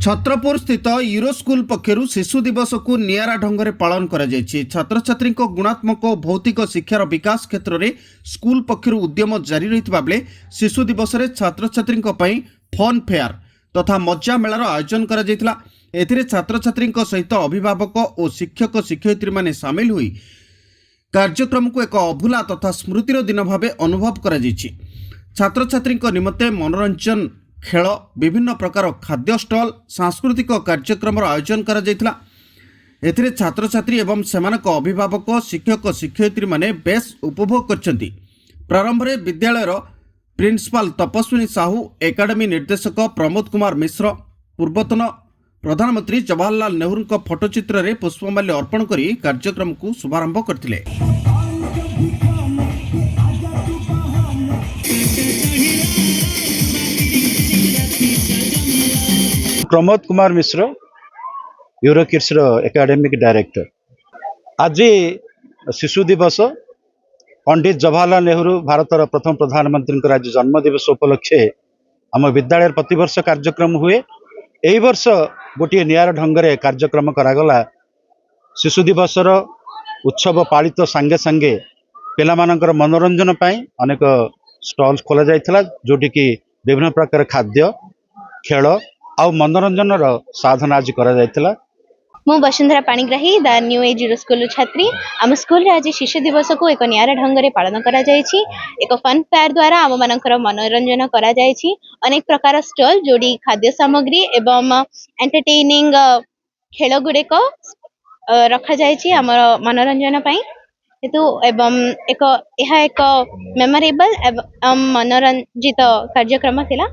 छत्रपुर स्थित euro school पक्षर शिशु दिवस को नियारा ढंग से पालन कर छात्र छात्री गुणात्मक और भौतिक शिक्षार विकास क्षेत्र में स्कूल पक्षर उद्यम जारी रही बेले शिशु दिवस में छात्र छात्री फन फेयर तथा मजा मेलार आयोजन कर छात्र छात्री सहित अभिभावक और शिक्षक शिक्षयित्री माने सामिल हुई कार्यक्रम को एक अभूला तथा स्मृतिर दिन भाव अनुभव कर छात्र छात्री निमंते मनोरंजन खेल विभिन्न प्रकार खाद्य स्टल सांस्कृतिक कार्यक्रम आयोजन कर छात्र छात्री एवं सेमानक अभिभावक शिक्षक शिक्षयित्री माने बेस उपभोग करछंती। प्रारंभ में विद्यालयर प्रिंसिपाल तपस्विनी साहू एकाडेमी निर्देशक प्रमोद कुमार मिश्र पूर्वतन प्रधानमंत्री जवाहरलाल नेहरू फोटोचित्र में पुष्पमाल्य अर्पण कर कार्यक्रम को शुभारंभ करथिले। Pramod Kumar Mishra euro kids academic director. आज शिशु दिवस पंडित जवाहरलाल नेहरू भारतर प्रथम प्रधानमंत्री आज जन्म दिवस उपलक्षे आम विद्यालय प्रतिवर्ष कार्यक्रम हुए। यही वर्ष गोटे नियार ढंग से कार्यक्रम करागला। शिशु दिवस उत्सव पालित सांगे सांगे पिलामानंकर मनोरंजन पाई अनेक स्टॉल्स खोला जाइथिला जोटी की विभिन्न प्रकार खाद्य खेल आ मनोरंजन साधन आज करा जाइथिला। मु Vasundhara Panigrahi the new age euro school छात्री। आम स्कूल आज शिशु दिवस को एक नियारा ढंग से पालन करा जायछि। एक फन फेयर द्वारा आम मानकर मनोरंजन करा जायछि। अनेक प्रकार स्टॉल जोड़ी खाद्य सामग्री एवं एंटरटेनिंग खेल गुड़े को रखा जायछि आम मनोरंजन पाई हेतु एवं एक मेमोरेबल एवं मनोरंजित कार्यक्रम थिला।